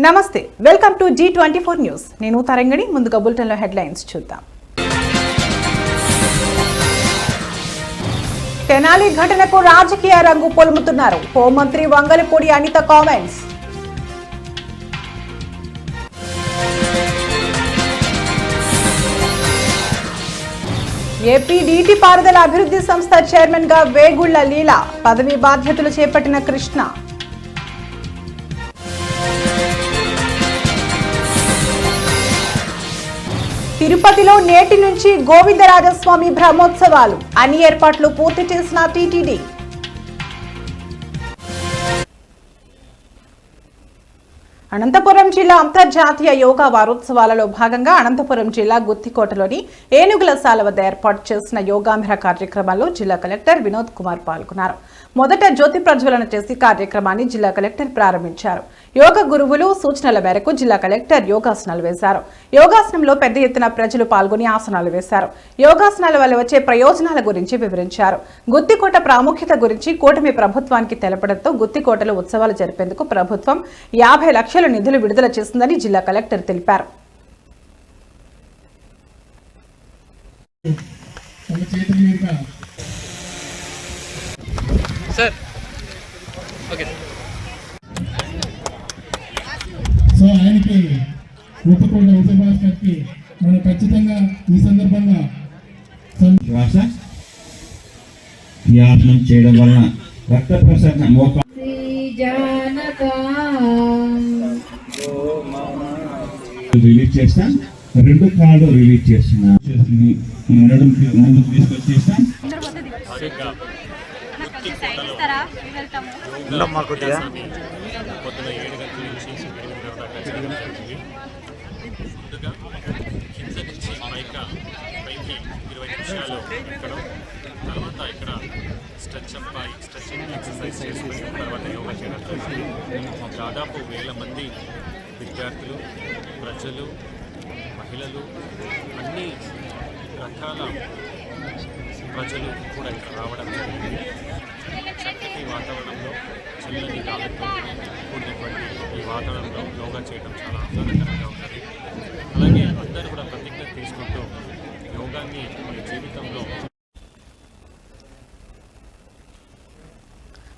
నమస్తే, welcome to G24 news. నేను తరంగిణి. ముందుగా బులెటిన్లో హెడ్లైన్స్ చూద్దాం. తెనాలి ఘటనకు రాజకీయ రంగు పొలుముతున్నారు హోంమంత్రి వంగలపూడి అనిత కామెంట్స్. ఏపీ నీటిపారుదల అభివృద్ధి సంస్థ చైర్మన్ గా వేగుళ్ల లీలా పదవి బాధ్యతలు చేపట్టిన కృష్ణ. తిరుపతిలో నేటి నుంచి గోవిందరాజస్వామి బ్రహ్మోత్సవాలు, అన్ని ఏర్పాట్లు పూర్తి చేసిన టీటీడీ. అనంతపురం జిల్లా అంతర్జాతీయ యోగా వారోత్సవాలలో భాగంగా అనంతపురం జిల్లా గుత్తికోటలోని ఏనుగుల సాల వద్ద ఏర్పాటు చేసిన యోగాంధ్ర కార్యక్రమాల్లో జిల్లా కలెక్టర్ వినోద్ కుమార్ పాల్గొన్నారు. మొదట జ్యోతి ప్రజ్వలన చేసి కార్యక్రమాన్ని జిల్లా కలెక్టర్ ప్రారంభించారు. యోగ గురువులు సూచనల మేరకు జిల్లా కలెక్టర్ యోగాసనాలు వేశారు. యోగాసనంలో పెద్ద ఎత్తున ప్రజలు పాల్గొని ఆసనాలు వేశారు. యోగాసనాల వల్ల వచ్చే ప్రయోజనాల గురించి వివరించారు. గుత్తికోట ప్రాముఖ్యత గురించి కూటమి ప్రభుత్వానికి తెలపడంతో గుత్తికోటలో ఉత్సవాలు జరిపేందుకు ప్రభుత్వం 50 లక్షల నిధులు విడుదల చేసిందని జిల్లా కలెక్టర్ తెలిపారు. సో ఆయనకి గుత్తికోట ఉద్యమానికి మనం ఖచ్చితంగా ఈ సందర్భంగా ఈ ఆసనం చేయడం వలన రక్త ప్రసరణ రిలీజ్ చేస్తాం. 2 కాళ్ళు రిలీజ్ చేస్తున్నా ముందుకు తీసుకొచ్చేస్తాం. పొద్దున 7 గంటల నుంచి 8 గంటల దాకా చేయడం జరిగింది. ముందుగా కింద నుంచి పైకి 20 నిమిషాలు ఎక్కడం, తర్వాత ఇక్కడ స్ట్రెచ్చింగ్ ఎక్సర్సైజ్ చేసుకుని తర్వాత యోగా చేయడం జరిగింది. దాదాపు 1000 మంది విద్యార్థులు, ప్రజలు, మహిళలు, అన్ని రకాల ప్రజలు కూడా ఇక్కడ రావడం జరిగింది. చక్కటి వాతావరణంలో చల్లని గాలితో కూడినటువంటి ఈ వాతావరణంలో యోగా చేయడం చాలా ఆహ్లాదకరంగా ఉంటుంది. అలాగే అందరూ కూడా ప్రతిజ్ఞ తీసుకుంటూ యోగాన్ని మన జీవితంలో.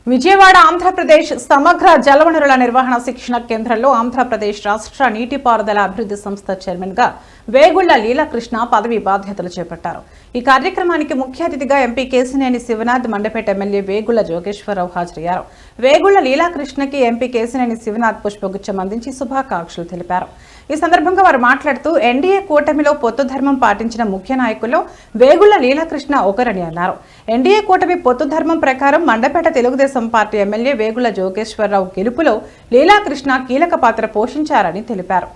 విజయవాడ ఆంధ్రప్రదేశ్ సమగ్ర జలవనరుల నిర్వహణ శిక్షణ కేంద్రంలో ఆంధ్రప్రదేశ్ రాష్ట్ర నీటిపారుదల అభివృద్ధి సంస్థ చైర్మన్ గా వేగుళ్ల లీలాకృష్ణ పదవి బాధ్యతలు చేపట్టారు. ఈ కార్యక్రమానికి ముఖ్య అతిథిగా ఎంపీ కేశినేని శివనాథ్, మండపేట ఎమ్మెల్యే వేగుళ్ల జోగేశ్వరరావు హాజరయ్యారు. వేగుళ్ల లీలాకృష్ణకి ఎంపీ కేశినేని శివనాథ్ పుష్పగుచ్చం అందించి శుభాకాంక్షలు తెలిపారు. ఈ సందర్భంగా వారు మాట్లాడుతూ ఎన్డీఏ కూటమిలో పొత్తు ధర్మం పాటించిన ముఖ్య నాయకుల్లో వేగుళ్ల లీలాకృష్ణ ఒకరని అన్నారు. ఎన్డీఏ కూటమి పొత్తు ధర్మం ప్రకారం మండపేట తెలుగుదేశం పార్టీ ఎమ్మెల్యే వేగుళ్ల జోగేశ్వరరావు గెలుపులో లీలాకృష్ణ కీలక పాత్ర పోషించారని తెలిపారు.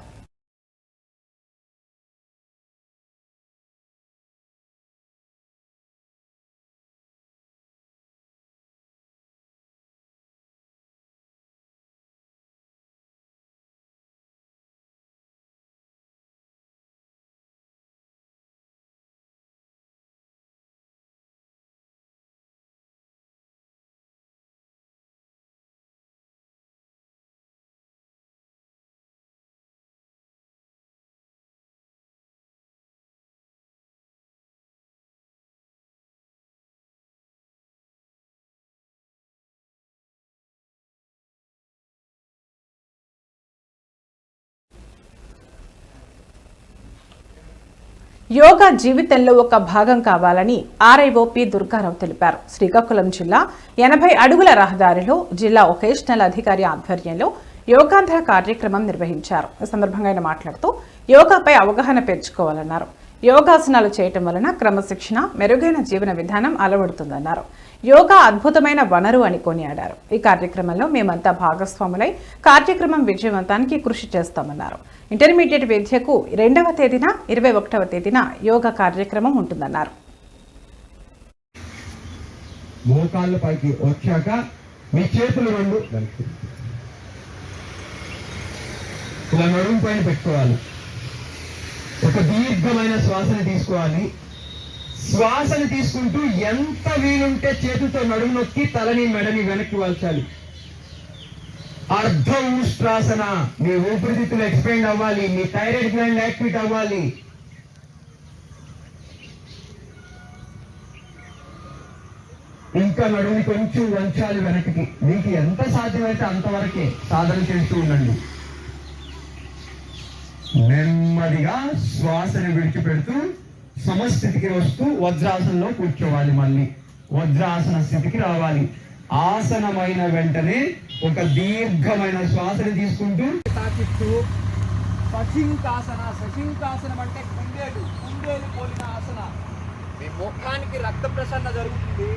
యోగా జీవితంలో ఒక భాగం కావాలని ఆర్ఐఓపి దుర్గారావు తెలిపారు. శ్రీకాకుళం జిల్లా 80 అడుగుల రహదారిలో జిల్లా వొకేషనల్ అధికారి ఆధ్వర్యంలో యోగాంధ్ర కార్యక్రమం నిర్వహించారు. ఈ సందర్భంగా ఆయన మాట్లాడుతూ యోగాపై అవగాహన పెంచుకోవాలన్నారు. యోగాసనాలు చేయటం వలన క్రమశిక్షణ, మెరుగైన జీవన విధానం అలవడుతుందన్నారు. యోగా అద్భుతమైన వనరు అని కొనియాడారు. ఈ కార్యక్రమంలో మేమంతా భాగస్వాములై కార్యక్రమం విజయవంతానికి కృషి చేస్తామన్నారు. ఇంటర్మీడియట్ విద్యకు 2వ తేదీన 21వ తేదీన యోగా కార్యక్రమం ఉంటుందన్నారు. మోకాళ్ళ పైకి వచ్చాక మీ చేతులు 2 ఇలా నడుము పైన పెట్టుకోవాలి. ఒక దీర్ఘమైన శ్వాసను తీసుకోవాలి. శ్వాసను తీసుకుంటూ ఎంత వీలుంటే చేతులతో నడుము నొక్కి తలని మెడని వెనక్కి వాల్చాలి. అర్ధ ఉష్ట్రాసన. మీ ఊపిరితిత్తులు ఎక్స్పెండ్ అవ్వాలి, మీ థైరాయిడ్ గ్లాండ్ యాక్టివేట్ అవ్వాలి. ఇంకా నడుముని కొంచెం వంచాలి వెనక్కి. మీకు ఎంత సాధ్యమైతే అంతవరకే సాధన చేస్తూ ఉండండి. నెమ్మదిగా శ్వాసని విడిచిపెడుతూ సమస్థితికి వస్తూ వజ్రాసనంలో కూర్చోవాలి. మళ్ళీ వజ్రాసన స్థితికి రావాలి. ఆసనమైన వెంటనే ఒక దీర్ఘమైన శ్వాసని తీసుకుంటూ తాకిస్తూ సశింకాసనం అంటే కుందేలు పోలిన ఆసన. మీ ముఖానికి రక్త ప్రసరణ జరుగుతుంది.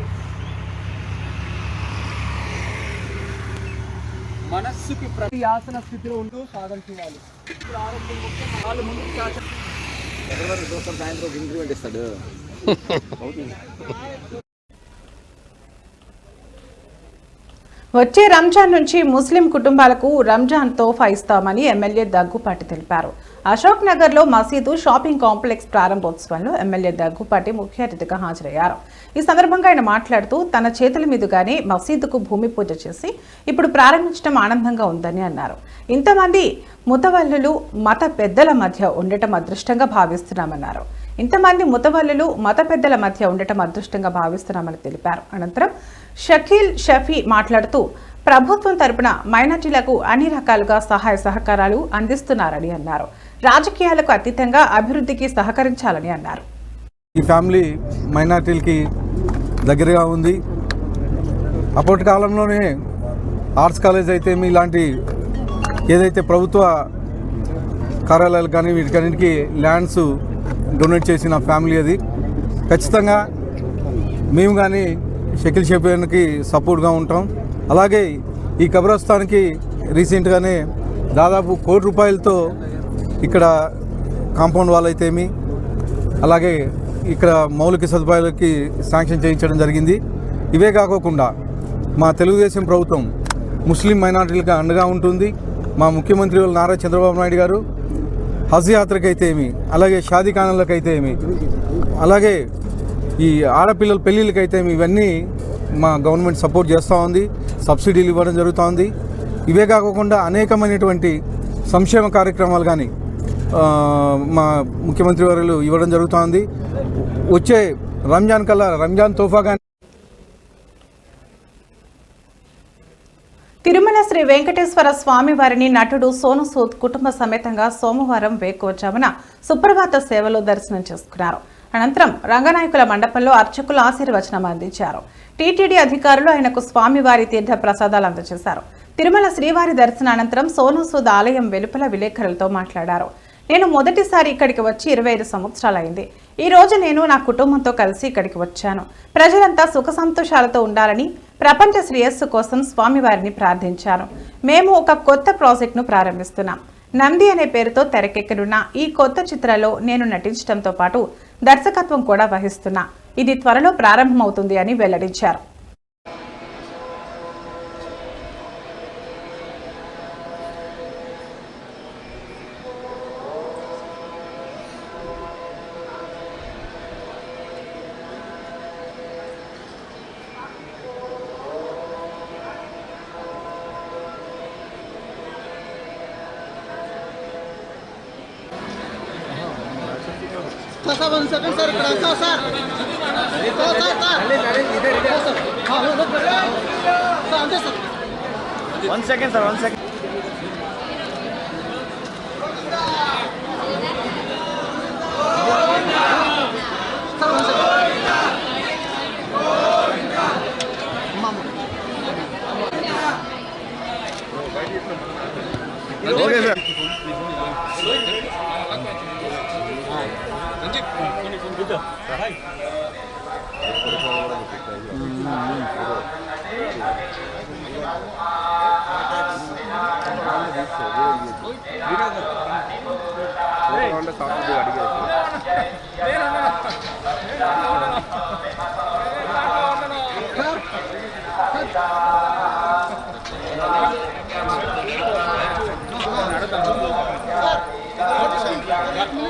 మనస్సుకి ప్రతి ఆసన స్థితిలో ఉంటూ సాధన చేయాలి. ఇప్పుడు ఆరోగ్యం ముఖ్యం. వాళ్ళు ముందుకు సాయంత్రం ఇంక్రిమెంట్ ఇస్తాడు. వచ్చే రంజాన్ నుంచి ముస్లిం కుటుంబాలకు రంజాన్ తోఫా ఇస్తామని ఎమ్మెల్యే దగ్గుపాటి తెలిపారు. అశోక్ నగర్ లో మసీదు షాపింగ్ కాంప్లెక్స్ ప్రారంభోత్సవంలో ఎమ్మెల్యే దగ్గుపాటి ముఖ్య అతిథిగా హాజరయ్యారు. ఈ సందర్భంగా ఆయన మాట్లాడుతూ తన చేతుల మీదుగానే మసీదుకు భూమి పూజ చేసి ఇప్పుడు ప్రారంభించడం ఆనందంగా ఉందని అన్నారు. ఇంతమంది ముతవల్లులు మత పెద్దల మధ్య ఉండటం అదృష్టంగా భావిస్తున్నామన్నారు. ఇంతమంది ముతవల్లులు మత పెద్దల మధ్య ఉండటం అదృష్టంగా భావిస్తున్నామని తెలిపారు. అనంతరం షకీల్ షఫీ మాట్లాడుతూ ప్రభుత్వం తరపున మైనార్టీలకు అన్ని రకాలుగా సహాయ సహకారాలు అందిస్తున్నారని అన్నారు. రాజకీయాలకు అతీతంగా అభివృద్ధికి సహకరించాలని అన్నారు. ఈ ఫ్యామిలీ మైనార్టీలకి దగ్గరగా ఉంది. అప్పటి కాలంలోనే ఆర్ట్స్ కాలేజ్ అయితే ఇలాంటి ఏదైతే ప్రభుత్వ కార్యాలయాలు కానీ వీటికన్నిటికీ ల్యాండ్స్ డొనేట్ చేసిన ఫ్యామిలీ అది. ఖచ్చితంగా మేము కానీ షకీల్ షఫీకి సపోర్ట్గా ఉంటాం. అలాగే ఈ కబ్రస్థాన్కి రీసెంట్గానే దాదాపు ₹1 కోటి ఇక్కడ కాంపౌండ్ వాల్ అయితేమి అలాగే ఇక్కడ మౌలిక సదుపాయాలకి శాంక్షన్ చేయించడం జరిగింది. ఇవే కాకోకుండా మా తెలుగుదేశం ప్రభుత్వం ముస్లిం మైనారిటీలకు అండగా ఉంటుంది. మా ముఖ్యమంత్రి నారా చంద్రబాబు నాయుడు గారు హజ్ యాత్రకైతే ఏమి, అలాగే షాదీఖానాలకైతే ఏమి, అలాగే ఈ ఆడపిల్లల పెళ్ళిళ్ళకైతే ఏమి, ఇవన్నీ మా గవర్నమెంట్ సపోర్ట్ చేస్తూ ఉంది. సబ్సిడీలు ఇవ్వడం జరుగుతూ ఉంది. ఇవే కాకుండా అనేకమైనటువంటి సంక్షేమ కార్యక్రమాలు కానీ మా ముఖ్యమంత్రి వర్యులు ఇవ్వడం జరుగుతోంది. వచ్చే రంజాన్ కల్లా రంజాన్ తోఫా కానీ తిరుమల శ్రీ వెంకటేశ్వర స్వామి వారిని నటుడు సోను సూద్ కుటుంబ సమేతంగా సోమవారం వేకువజామున సుప్రభాత సేవలో దర్శనం చేసుకున్నారు. అనంతరం రంగనాయకుల మండపంలో అర్చకులు ఆశీర్వచనం అందించారు. టీటీడీ అధికారులు ఆయనకు స్వామివారి తీర్థ ప్రసాదాలు అందజేశారు. తిరుమల శ్రీవారి దర్శనానంతరం సోను సూద్ ఆలయం వెలుపల విలేకరులతో మాట్లాడారు. నేను మొదటిసారి ఇక్కడికి వచ్చి 25 సంవత్సరాలైంది. ఈ రోజు నేను నా కుటుంబంతో కలిసి ఇక్కడికి వచ్చాను. ప్రజలంతా సుఖ సంతోషాలతో ఉండాలని, ప్రపంచ శ్రేయస్సు కోసం స్వామివారిని ప్రార్థించాను. మేము ఒక కొత్త ప్రాజెక్టును ప్రారంభిస్తున్నాం. నంది అనే పేరుతో తెరకెక్కనున్న ఈ కొత్త చిత్రంలో నేను నటించడంతో పాటు దర్శకత్వం కూడా వహిస్తున్నా. ఇది త్వరలో ప్రారంభమవుతుంది అని వెల్లడించారు. One second, sir. Okay, sir.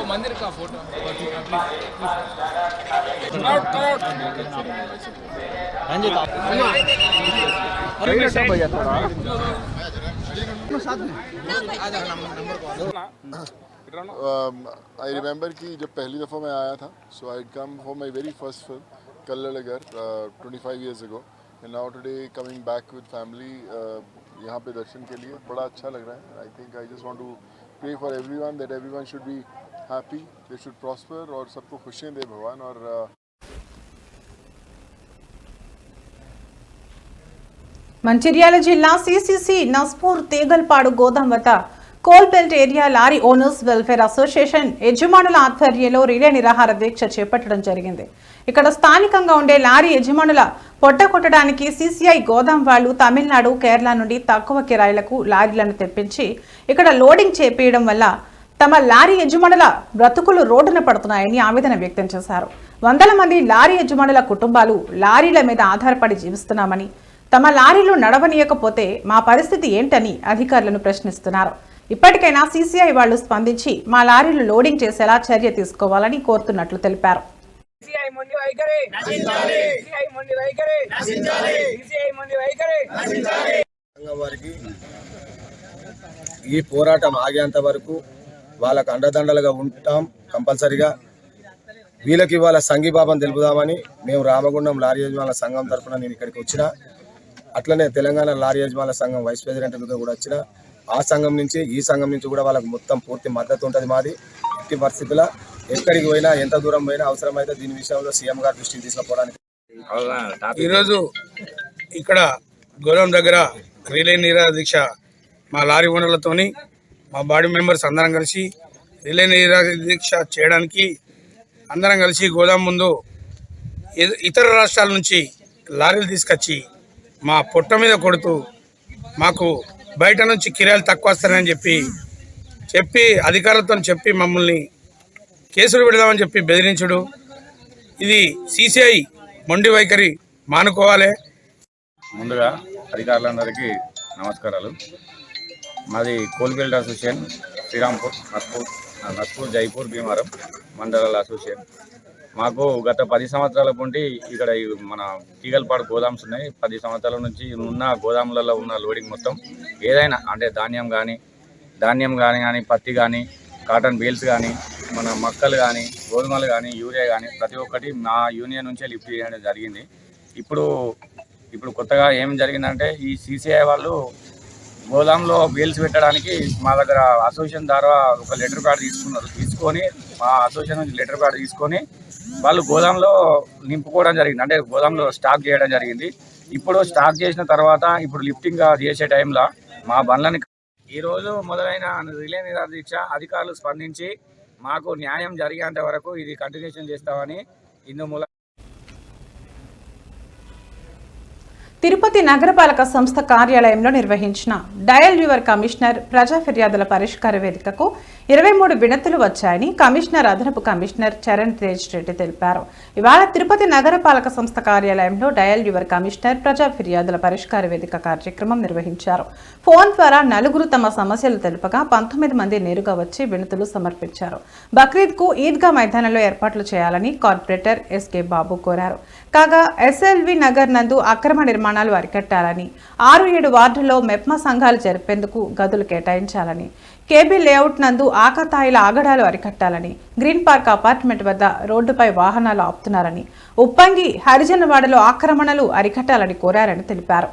मंदिर का फोटो प्लीज I remember कि जब पहली दफ़ा मैं आया था, so I'd come for my very first film, Kallalagar, 25 years ago, and now today coming back with family, यहाँ पे दर्शन के लिए बड़ा अच्छा लग रहा है. I think I just want to pray for everyone that everyone should be happy, they should prosper और सबको खुशियाँ दे भगवान. और మంచిర్యాల జిల్లా సిసిసి నస్పూర్ తీగల్పాడు గోదాం వద్ద coal belt area lorry owners welfare association యజమానుల ఆధ్వర్యంలో రిలే నిరాహార దీక్ష చేపట్టడం జరిగింది. ఇక్కడ స్థానికంగా ఉండే లారీ యజమానుల పొట్ట కొట్టడానికి సిసిఐ గోదాం వాళ్లు తమిళనాడు, కేరళ నుండి తక్కువ కిరాయిలకు లారీలను తెప్పించి ఇక్కడ లోడింగ్ చేపేయడం వల్ల తమ లారీ యజమానుల బ్రతుకులు రోడ్డున పడుతున్నాయని ఆవేదన వ్యక్తం చేశారు. వందల మంది లారీ యజమానుల కుటుంబాలు లారీల మీద ఆధారపడి జీవిస్తున్నామని, తమ లారీలు నడవనీయకపోతే మా పరిస్థితి ఏంటని అధికారులను ప్రశ్నిస్తున్నారు. ఇప్పటికైనా సీసీఐ వాళ్లు స్పందించి మా లారీలు లోడింగ్ చేసేలా చర్య తీసుకోవాలని కోరుతున్నట్లు తెలిపారు. ఈ పోరాటం ఆగేంత వరకు వాళ్ళకు అండదండలుగా ఉంటాం. కంపల్సరిగా వీళ్ళకి వాళ్ళ సంఘీభావం తెలుపుదామని మేము రామగుండం లారీ యజమానుల సంఘం తరఫున నేను ఇక్కడికి వచ్చిన, అట్లనే తెలంగాణ లారీ యజమానుల సంఘం వైస్ ప్రెసిడెంట్గా కూడా వచ్చిన. ఆ సంఘం నుంచి ఈ సంఘం నుంచి కూడా వాళ్ళకు మొత్తం పూర్తి మద్దతు ఉంటుంది మాది. ఎట్టి పరిస్థితుల్లో ఎక్కడికి పోయినా, ఎంత దూరం పోయినా అవసరమైతే దీని విషయంలో సీఎం గారి దృష్టికి తీసుకుపోవడానికి ఈరోజు ఇక్కడ గోదాం దగ్గర రిలే నిరాహార దీక్ష మా లారీ ఓనర్లతోని మా బాడీ మెంబర్స్ అందరం కలిసి రిలే నిరాహార దీక్ష చేయడానికి అందరం కలిసి గోదాం ముందు ఇతర రాష్ట్రాల నుంచి లారీలు తీసుకొచ్చి మా పొట్ట మీద కొడుతూ మాకు బయట నుంచి కిరాయిలు తక్కువ వస్తారని చెప్పి అధికారులతో చెప్పి మమ్మల్ని కేసులు పెడదామని చెప్పి బెదిరించుడు, ఇది సిసిఐ మొండి వైఖరి మానుకోవాలి. ముందుగా అధికారులందరికీ నమస్కారాలు. మాది కోల్బెల్ట్ అసోసియేషన్ శ్రీరాంపూర్, నస్పూర్, జైపూర్, భీమారం మండలాల అసోసియేషన్. మాకు గత 10 సంవత్సరాల నుండి ఇక్కడ మన తీగల్పాడు గోదామ్స్ ఉన్నాయి. 10 సంవత్సరాల నుంచి ఉన్న గోదాములలో ఉన్న లోడింగ్ మొత్తం ఏదైనా అంటే ధాన్యం కానీ పత్తి కానీ, కాటన్ బేల్స్ కానీ, మన మక్కలు కానీ, గోధుమలు కానీ, యూరియా కానీ ప్రతి ఒక్కటి మా యూనియన్ నుంచే లిఫ్ట్ చేయడం జరిగింది. ఇప్పుడు కొత్తగా ఏం జరిగిందంటే ఈ సిసిఐ వాళ్ళు గోదాంలో బేల్స్ పెట్టడానికి మా దగ్గర అసోసియేషన్ ద్వారా ఒక లెటర్ ప్యాడ్ తీసుకొని మా అసోసియేషన్ నుంచి లెటర్ ప్యాడ్ తీసుకొని వాళ్ళు గోదాంలో నింపుకోవడం జరిగింది, అంటే గోదాంలో స్టాక్ చేయడం జరిగింది. ఇప్పుడు స్టాక్ చేసిన తర్వాత ఇప్పుడు లిఫ్టింగ్ చేసే టైంలో మా బండ్లని ఈరోజు మొదలైన రిలే నిరాహార దీక్ష అధికారులు స్పందించి మాకు న్యాయం జరిగేంత వరకు ఇది కంటిన్యూషన్ చేస్తామని ఇందుమూల తిరుపతి నగరపాలక సంస్థ కార్యాలయంలో నిర్వహించిన డయల్ యువర్ కమిషనర్ ప్రజా ఫిర్యాదుల పరిష్కార వేదికకు 23 వినతులు వచ్చాయని కమిషనర్ అదనపు కమిషనర్ చరణ్ తేజ్ రెడ్డి తెలిపారు. ఇవాళ తిరుపతి నగరపాలక సంస్థ కార్యాలయంలో డయల్ యువర్ కమిషనర్ ప్రజా ఫిర్యాదుల పరిష్కార వేదిక కార్యక్రమం నిర్వహించారు. ఫోన్ ద్వారా 4 తమ సమస్యలు తెలుపగా 19 మంది నేరుగా వచ్చి వినతులు సమర్పించారు. బక్రీద్ కు ఈద్గా మైదానంలో ఏర్పాట్లు చేయాలని కార్పొరేటర్ ఎస్కే బాబు కోరారు. కాగా ఎస్ఎల్వి నగర్ నందు అక్రమ నిర్మాణాలు అరికట్టాలని, 6-7 వార్డుల్లో మెప్మా సంఘాలు జరిపేందుకు గదులు కేటాయించాలని, కేబీ లేఅవుట్ నందు ఆకతాయిల ఆగడాలు అరికట్టాలని, గ్రీన్ పార్క్ అపార్ట్మెంట్ వద్ద రోడ్డుపై వాహనాలు ఆపుతున్నారని, ఉప్పంగి హరిజనవాడలో ఆక్రమణలు అరికట్టాలని కోరారని తెలిపారు.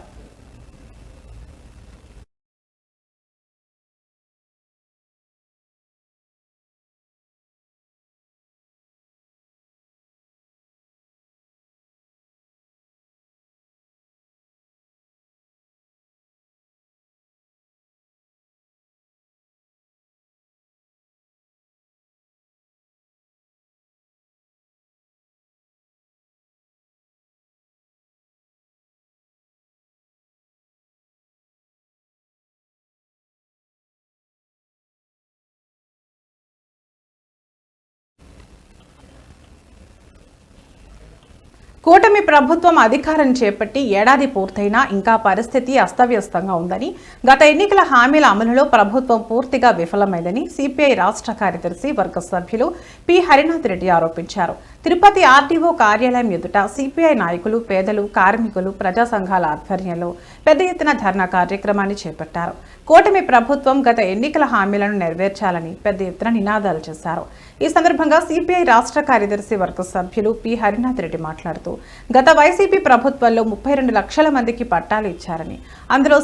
కూటమి ప్రభుత్వం అధికారం చేపట్టి ఏడాది పూర్తయినా ఇంకా పరిస్థితి అస్తవ్యస్తంగా ఉందని, గత ఎన్నికల హామీల అమలులో ప్రభుత్వం పూర్తిగా విఫలమైందని సిపిఐ రాష్ట్ర కార్యదర్శి వర్గ సభ్యులు పి హరినాథ్ రెడ్డి ఆరోపించారు. తిరుపతి ఆర్టీఓ కార్యాలయం ఎదుట సిపిఐ నాయకులు, పేదలు, కార్మికులు, ప్రజా సంఘాల ఆధ్వర్యంలో పెద్ద ఎత్తున ధర్నా కార్యక్రమాన్ని చేపట్టారు. కూటమి ప్రభుత్వం గత ఎన్నికల హామీలను నెరవేర్చాలని పెద్ద ఎత్తున నినాదాలు చేశారు. ఈ సందర్భంగా సిపిఐ రాష్ట్ర కార్యదర్శి వర్గ సభ్యులు పి హరినాథ్ రెడ్డి మాట్లాడుతూ గత వైసీపీ ప్రభుత్వంలో 32 లక్షల మందికి పట్టాలు ఇచ్చారని, అందులో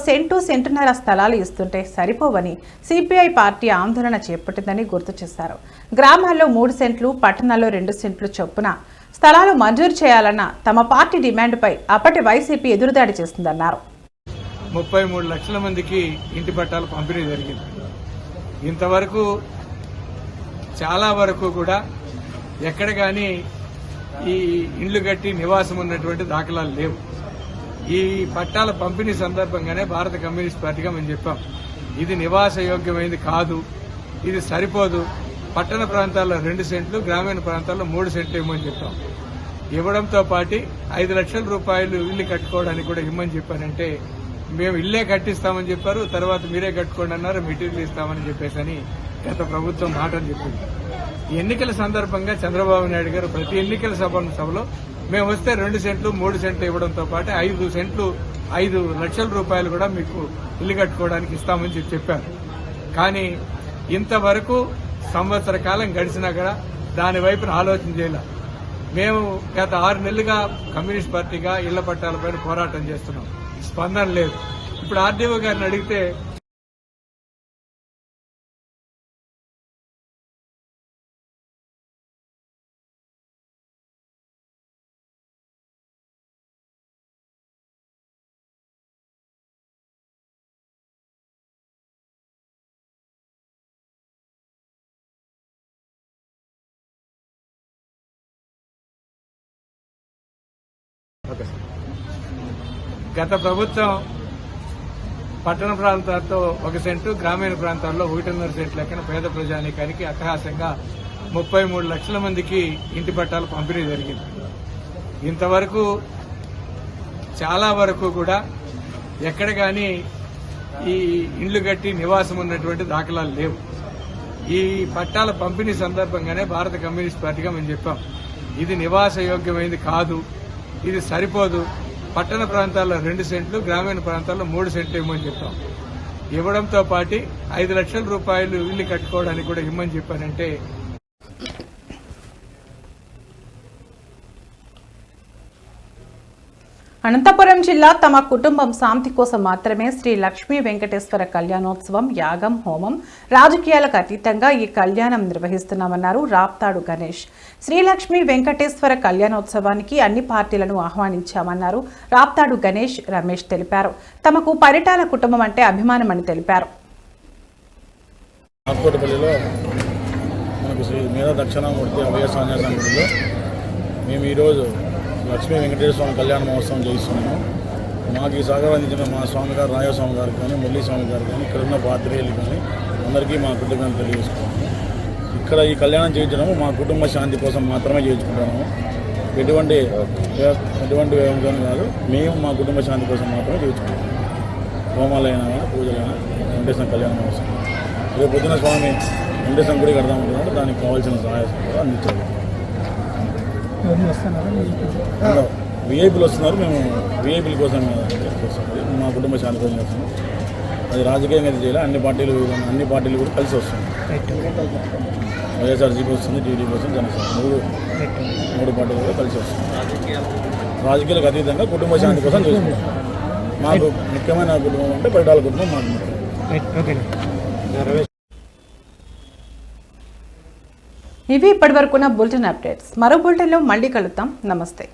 సెంటున్నర స్థలాలు ఇస్తుంటే సరిపోవని సిపిఐ పార్టీ ఆందోళన చేపట్టిందని గుర్తు చేశారు. గ్రామాల్లో 3 సెంట్లు, పట్టణాల్లో 2 సెంట్లు చొప్పున స్థలాలు మంజూరు చేయాలన్న తమ పార్టీ డిమాండ్పై అప్పటి వైసీపీ ఎదురుదాడి చేస్తుందన్నారు. 33 లక్షల మందికి ఇంటి పట్టాలు పంపిణీ జరిగింది. ఇంతవరకు చాలా వరకు కూడా ఎక్కడ కానీ ఈ ఇండ్లు కట్టి నివాసం ఉన్నటువంటి దాఖలాలు లేవు. ఈ పట్టాల పంపిణీ సందర్భంగానే భారత కమ్యూనిస్ట్ పార్టీగా మేము చెప్పాం, ఇది నివాస యోగ్యమైంది కాదు, ఇది సరిపోదు, పట్టణ ప్రాంతాల్లో 2 సెంట్లు, గ్రామీణ ప్రాంతాల్లో 3 సెంట్లు ఇవ్వమని చెప్పాం. ఇవ్వడంతో పాటు 5 లక్షల రూపాయలు ఇల్లు కట్టుకోవడానికి కూడా ఇవ్వమని చెప్పారంటే మేము ఇల్లే కట్టిస్తామని చెప్పారు. తర్వాత మీరే కట్టుకోండి అన్నారు, మెటీరియల్ ఇస్తామని చెప్పేసి గత ప్రభుత్వం మాటలు చెప్పింది. ఎన్నికల సందర్భంగా చంద్రబాబు నాయుడు గారు ప్రతి ఎన్నికల సభలో మేము వస్తే 2 సెంట్లు 3 సెంట్లు ఇవ్వడంతో పాటు 5 సెంట్లు 5 లక్షల రూపాయలు కూడా మీకు ఇల్లు కట్టుకోవడానికి ఇస్తామని చెప్పారు. కానీ ఇంతవరకు సంవత్సర కాలం గడిచినా కూడా దాని వైపున ఆలోచన చేయాల. మేము గత 6 నెలలుగా కమ్యూనిస్ట్ పార్టీగా ఇళ్ల పట్టాలపైన పోరాటం చేస్తున్నాం, స్పందన లేదు. ఇప్పుడు ఆర్డీఓ గారిని అడిగితే గత ప్రభుత్వం పట్టణ ప్రాంతాల్లో 1 సెంటు, గ్రామీణ ప్రాంతాల్లో 1.5 సెంటు లెక్కన పేద ప్రజానీకానికి అట్టహాసంగా 33 లక్షల మందికి ఇంటి పట్టాలు పంపిణీ జరిగింది. ఇంతవరకు చాలా వరకు కూడా ఎక్కడ కానీ ఈ ఇండ్లు కట్టి నివాసం ఉన్నటువంటి దాఖలాలు లేవు. ఈ పట్టాల పంపిణీ సందర్భంగానే భారత కమ్యూనిస్ట్ పార్టీగా మేము చెప్పాం, ఇది నివాస యోగ్యమైంది కాదు, ఇది సరిపోదు, పట్టణ ప్రాంతాల్లో 2 సెంట్లు, గ్రామీణ ప్రాంతాల్లో 3 సెంట్లు ఇవ్వమని చెప్పాం. ఇవ్వడంతో పాటు 5 లక్షల రూపాయలు ఇల్లు కట్టుకోవడానికి కూడా ఇవ్వమని చెప్పారంటే అనంతపురం జిల్లా తమ కుటుంబం శాంతి కోసం మాత్రమే శ్రీ లక్ష్మీ వెంకటేశ్వర కళ్యాణోత్సవం, యాగం, హోమం, రాజకీయాలకు అతీతంగా ఈ కళ్యాణం నిర్వహిస్తున్నామన్నారు రాప్తాడు గణేష్. శ్రీ లక్ష్మీ వెంకటేశ్వర కళ్యాణోత్సవానికి అన్ని పార్టీలను ఆహ్వానించామన్నారు రాప్తాడు గణేష్. రమేష్ తెలిపారు, తమకు పరిటాల కుటుంబం అంటే అభిమానమని తెలిపారు. మేము ఈరోజు లక్ష్మీ వెంకటేశ్వర స్వామి కళ్యాణ మహోత్సవం చేస్తున్నాము. మాకు ఈ సహకారం అందించిన మా స్వామి గారు రాజస్వామి గారు కానీ, మురళీ స్వామి గారు కానీ, ఇక్కడ ఉన్న పాత్రేయులు కానీ అందరికీ మా కృతజ్ఞతలు తెలియజేసుకున్నాము. ఇక్కడ ఈ కళ్యాణం చేయించడము మా కుటుంబ శాంతి కోసం మాత్రమే చేయించుకుంటున్నాము. ఎటువంటి వ్యవహారం కాదు, మేము మా కుటుంబ శాంతి కోసం మాత్రమే చేయించుకుంటాము. హోమాలైనా కానీ, పూజలైనా వెంకటేశ్వర కళ్యాణ మహోత్సవం రేపు పొద్దున స్వామి వెంకటేశ్వర గుడి కడదామంటున్నాడు, దానికి కావాల్సిన సహాయ సహకారం అందించాలి. విఐపీలు వస్తున్నారు, మేము విఐపీల కోసం మా కుటుంబ శాంతి కోసం చేస్తున్నాం. అది రాజకీయంగా అయితే చేయాలి. అన్ని పార్టీలు కూడా కలిసి వస్తున్నాయి. వైఎస్ఆర్సీపీ వస్తుంది, టీడీపీ వస్తుంది, జనసేన మూడు పార్టీలు కూడా కలిసి వస్తున్నాయి. రాజకీయాలకు అతీతంగా కుటుంబ శాంతి కోసం చేసుకుంటాం. మాకు ముఖ్యమైన కుటుంబం అంటే పరిటాల కుటుంబం మాకు ముఖ్యం. ఇవి ఇప్పటివరకున్న బులెటిన్ అప్డేట్స్. మరో బులెటిన్లో మళ్ళీ కలుద్దాం. నమస్తే.